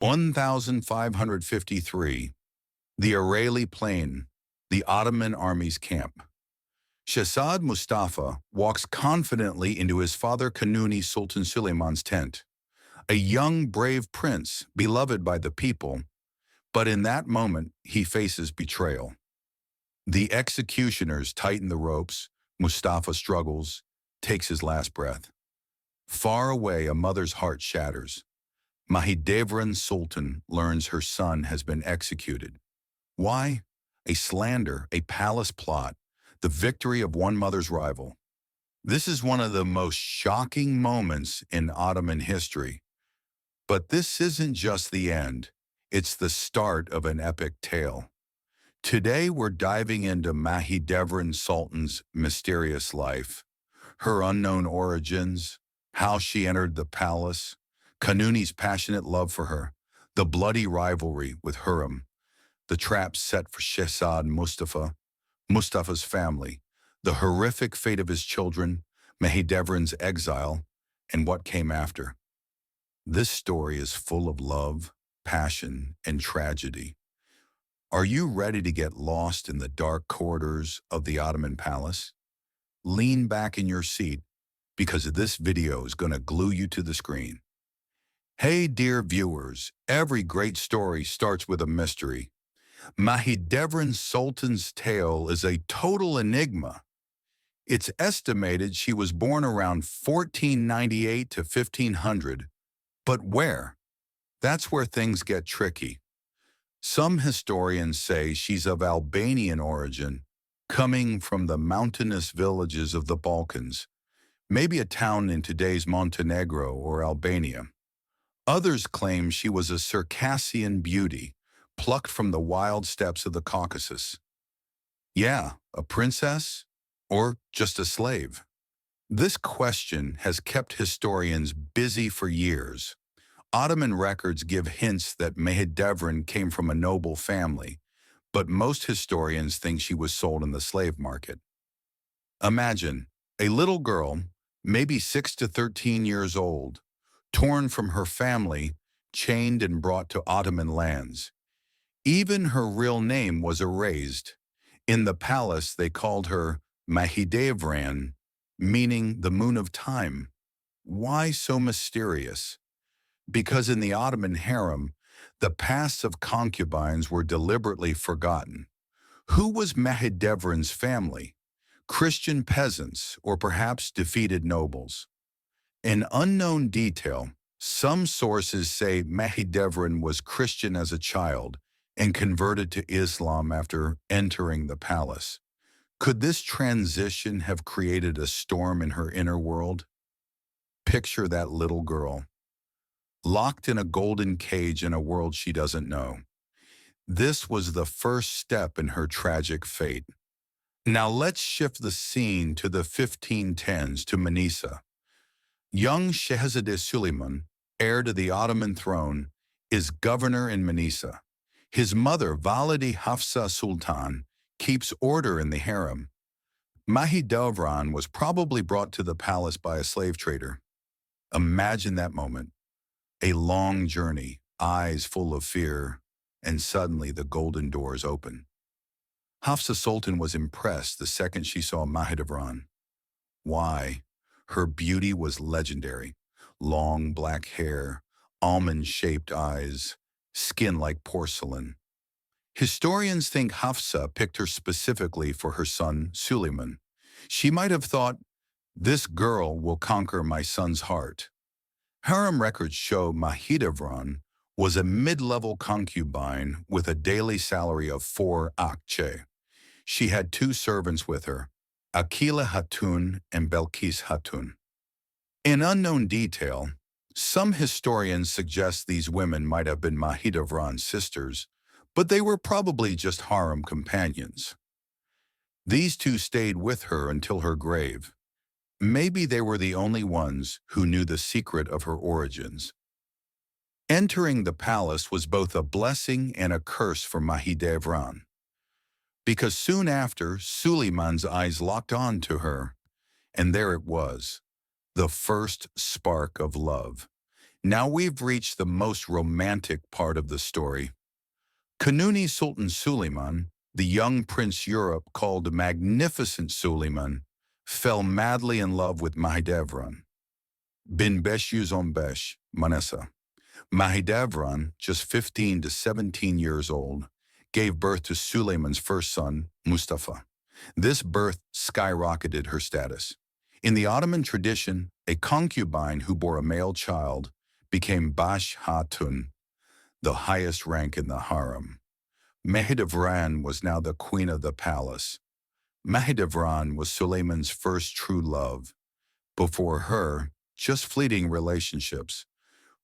1553, the Areli Plain, the Ottoman army's camp. Shahzad Mustafa walks confidently into his father Kanuni Sultan Suleiman's tent, a young, brave prince beloved by the people, but in that moment he faces betrayal. The executioners tighten the ropes, Mustafa struggles, takes his last breath. Far away, a mother's heart shatters. Mahidevran Sultan learns her son has been executed. Why? A slander, a palace plot, the victory of one mother's rival. This is one of the most shocking moments in Ottoman history. But this isn't just the end. It's the start of an epic tale. Today we're diving into Mahidevran Sultan's mysterious life, her unknown origins, how she entered the palace, Kanuni's passionate love for her, the bloody rivalry with Hurrem, the trap set for Shahzad Mustafa, Mustafa's family, the horrific fate of his children, Mahidevran's exile, and what came after. This story is full of love, passion, and tragedy. Are you ready to get lost in the dark corridors of the Ottoman palace? Lean back in your seat because this video is going to glue you to the screen. Hey dear viewers, every great story starts with a mystery. Mahidevran Sultan's tale is a total enigma. It's estimated she was born around 1498 to 1500, but where? That's where things get tricky. Some historians say she's of Albanian origin, coming from the mountainous villages of the Balkans, maybe a town in today's Montenegro or Albania. Others claim she was a Circassian beauty, plucked from the wild steppes of the Caucasus. Yeah, a princess? Or just a slave? This question has kept historians busy for years. Ottoman records give hints that Mahidevran came from a noble family, but most historians think she was sold in the slave market. Imagine a little girl, maybe 6 to 13 years old, torn from her family, chained and brought to Ottoman lands. Even her real name was erased. In the palace, they called her Mahidevran, meaning the moon of time. Why so mysterious? Because in the Ottoman harem, the pasts of concubines were deliberately forgotten. Who was Mahidevran's family? Christian peasants, or perhaps defeated nobles? An unknown detail, some sources say Mahidevran was Christian as a child and converted to Islam after entering the palace. Could this transition have created a storm in her inner world? Picture that little girl, locked in a golden cage in a world she doesn't know. This was the first step in her tragic fate. Now let's shift the scene to the 1510s to Manisa. Young Shahzadeh Suleiman, heir to the Ottoman throne, is governor in Manisa. His mother, Valide Hafsa Sultan, keeps order in the harem. Mahidevran was probably brought to the palace by a slave trader. Imagine that moment. A long journey, eyes full of fear, and suddenly the golden doors open. Hafsa Sultan was impressed the second she saw Mahidevran. Why? Her beauty was legendary. Long black hair, almond-shaped eyes, skin like porcelain. Historians think Hafsa picked her specifically for her son, Suleiman. She might have thought, this girl will conquer my son's heart. Hurrem records show Mahidevran was a mid-level concubine with a daily salary of 4 akçe. She had 2 servants with her, Akila Hatun and Belkis Hatun. In unknown detail, some historians suggest these women might have been Mahidevran's sisters, but they were probably just harem companions. These 2 stayed with her until her grave. Maybe they were the only ones who knew the secret of her origins. Entering the palace was both a blessing and a curse for Mahidevran, because soon after, Suleiman's eyes locked on to her, and there it was, the first spark of love. Now we've reached the most romantic part of the story. Kanuni Sultan Suleiman, the young Prince Europe called Magnificent Suleiman, fell madly in love with Mahidevran. Bin beş yüz on beş, Manessa. Mahidevran, just 15 to 17 years old, gave birth to Suleiman's first son, Mustafa. This birth skyrocketed her status. In the Ottoman tradition, a concubine who bore a male child became Bash Hatun, the highest rank in the harem. Mahidevran was now the queen of the palace. Mahidevran was Suleiman's first true love. Before her, just fleeting relationships.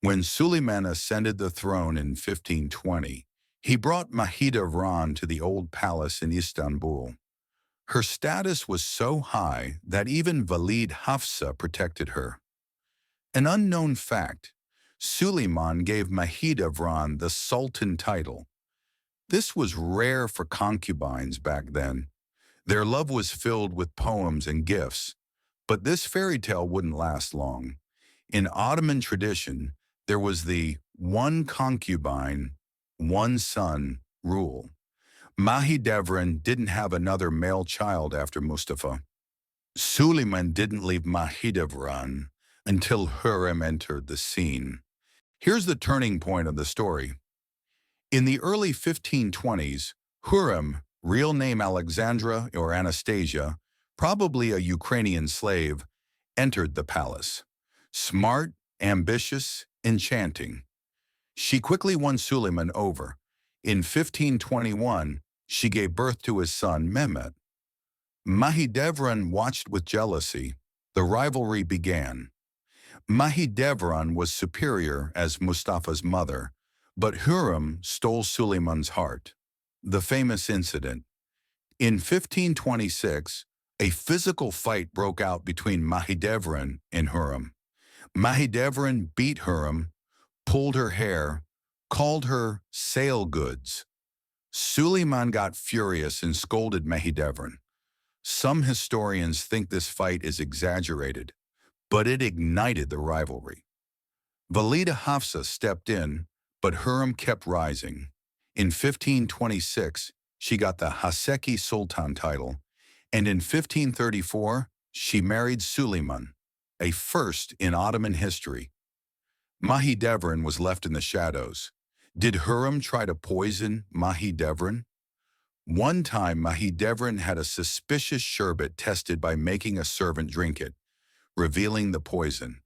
When Suleiman ascended the throne in 1520, he brought Mahidevran to the old palace in Istanbul. Her status was so high that even Valide Hafsa protected her. An unknown fact, Suleiman gave Mahidevran the Sultan title. This was rare for concubines back then. Their love was filled with poems and gifts, but this fairy tale wouldn't last long. In Ottoman tradition, there was the one concubine, one son rule. Mahidevran didn't have another male child after Mustafa. Suleiman didn't leave Mahidevran until Hurrem entered the scene. Here's the turning point of the story. In the early 1520s, Hurrem, real name Alexandra or Anastasia, probably a Ukrainian slave, entered the palace. Smart, ambitious, enchanting. She quickly won Suleiman over. In 1521, she gave birth to his son Mehmet. Mahidevran watched with jealousy. The rivalry began. Mahidevran was superior as Mustafa's mother, but Hurrem stole Suleiman's heart. The famous incident. In 1526, a physical fight broke out between Mahidevran and Hurrem. Mahidevran beat Hurrem, pulled her hair, called her sale goods. Suleiman got furious and scolded Mahidevran. Some historians think this fight is exaggerated, but it ignited the rivalry. Valide Hafsa stepped in, but Hurrem kept rising. In 1526, she got the Haseki Sultan title, and in 1534, she married Suleiman, a first in Ottoman history. Mahidevran was left in the shadows. Did Hurrem try to poison Mahidevran? One time, Mahidevran had a suspicious sherbet tested by making a servant drink it, revealing the poison.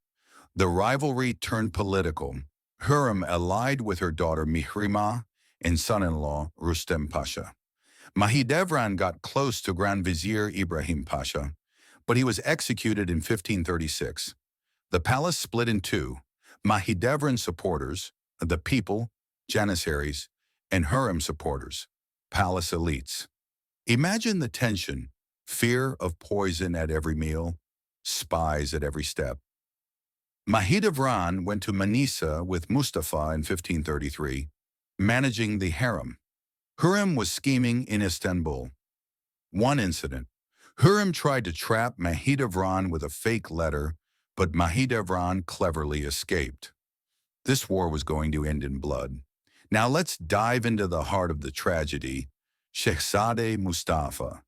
The rivalry turned political. Hurrem allied with her daughter Mihrimah and son-in-law Rustem Pasha. Mahidevran got close to Grand Vizier Ibrahim Pasha, but he was executed in 1536. The palace split in two: Mahidevran supporters, the people, Janissaries, and Hurrem supporters, palace elites. Imagine the tension, fear of poison at every meal, spies at every step. Mahidevran went to Manisa with Mustafa in 1533, managing the harem. Hurrem was scheming in Istanbul. One incident. Hurrem tried to trap Mahidevran with a fake letter, but Mahidevran cleverly escaped. This war was going to end in blood. Now let's dive into the heart of the tragedy. Shehzadeh Mustafa,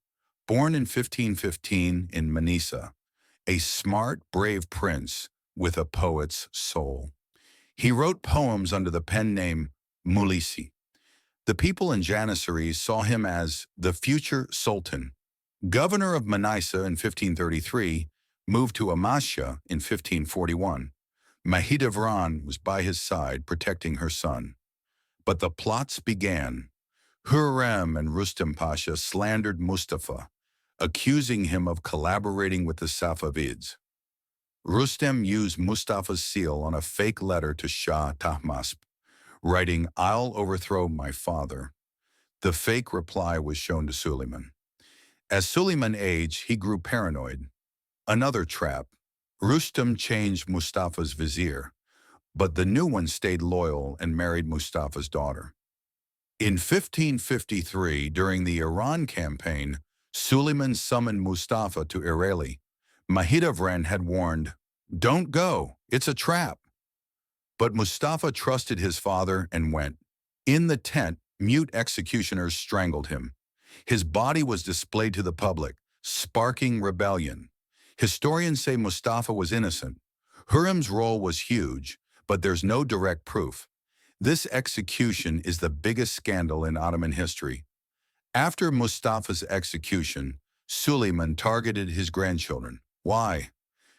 born in 1515 in Manisa, a smart, brave prince with a poet's soul. He wrote poems under the pen name Mulisi. The people in Janissaries saw him as the future sultan. Governor of Manisa in 1533, moved to Amasya in 1541. Mahidevran was by his side protecting her son. But the plots began. Hurrem and Rustem Pasha slandered Mustafa, accusing him of collaborating with the Safavids. Rustem used Mustafa's seal on a fake letter to Shah Tahmasp, writing, "I'll overthrow my father." The fake reply was shown to Suleiman. As Suleiman aged, he grew paranoid. Another trap. Rustem changed Mustafa's vizier, but the new one stayed loyal and married Mustafa's daughter. In 1553, during the Iran campaign, Suleiman summoned Mustafa to Ireli. Mahidevran had warned, "Don't go, it's a trap." But Mustafa trusted his father and went. In the tent, mute executioners strangled him. His body was displayed to the public, sparking rebellion. Historians say Mustafa was innocent. Hurrem's role was huge, but there's no direct proof. This execution is the biggest scandal in Ottoman history. After Mustafa's execution, Suleiman targeted his grandchildren. Why?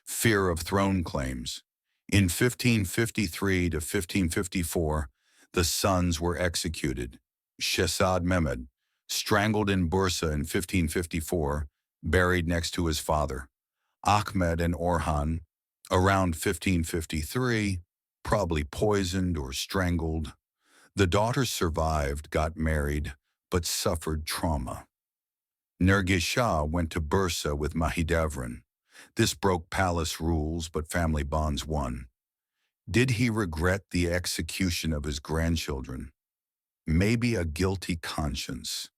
Fear of throne claims. In 1553 to 1554, the sons were executed. Shahzad Mehmed, strangled in Bursa in 1554, buried next to his father. Ahmed and Orhan, around 1553, probably poisoned or strangled. The daughters survived, got married, but suffered trauma. Nergis Shah went to Bursa with Mahidevran. This broke palace rules, but family bonds won. Did he regret the execution of his grandchildren? Maybe a guilty conscience.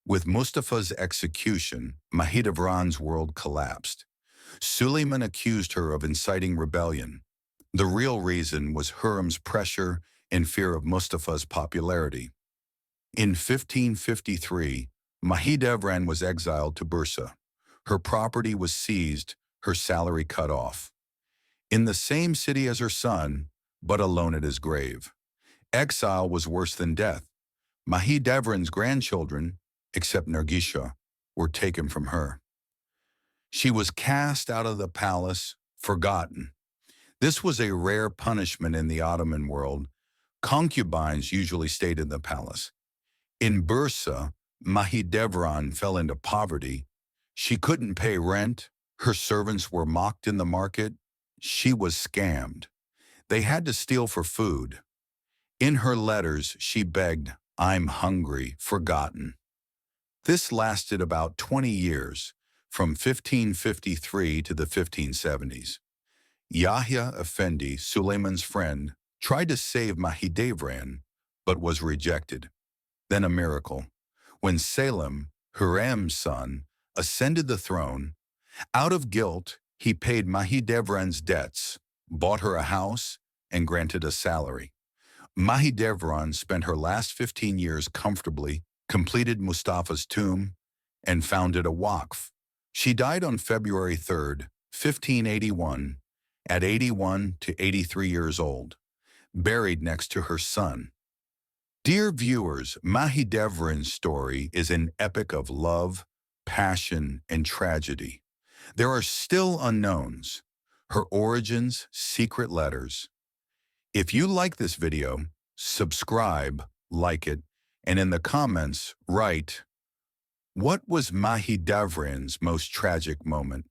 With Mustafa's execution, Mahidevran's world collapsed. Suleiman accused her of inciting rebellion. The real reason was Hurrem's pressure and fear of Mustafa's popularity. In 1553, Mahidevran was exiled to Bursa. Her property was seized, her salary cut off. In the same city as her son, but alone at his grave. Exile was worse than death. Mahidevran's grandchildren, except Nergisha, were taken from her. She was cast out of the palace, forgotten. This was a rare punishment in the Ottoman world. Concubines usually stayed in the palace. In Bursa, Mahidevran fell into poverty. She couldn't pay rent. Her servants were mocked in the market. She was scammed. They had to steal for food. In her letters, she begged, "I'm hungry, forgotten." This lasted about 20 years, from 1553 to the 1570s. Yahya Effendi, Suleiman's friend, tried to save Mahidevran, but was rejected. Then a miracle. When Selim, Hurrem's son, ascended the throne, out of guilt, he paid Mahidevran's debts, bought her a house, and granted a salary. Mahidevran spent her last 15 years comfortably, completed Mustafa's tomb, and founded a waqf. She died on February 3, 1581, at 81 to 83 years old, buried next to her son. Dear viewers, Mahidevran's story is an epic of love, passion, and tragedy. There are still unknowns, her origins, secret letters. If you like this video, subscribe, like it, and in the comments, write, what was Mahidevran's most tragic moment?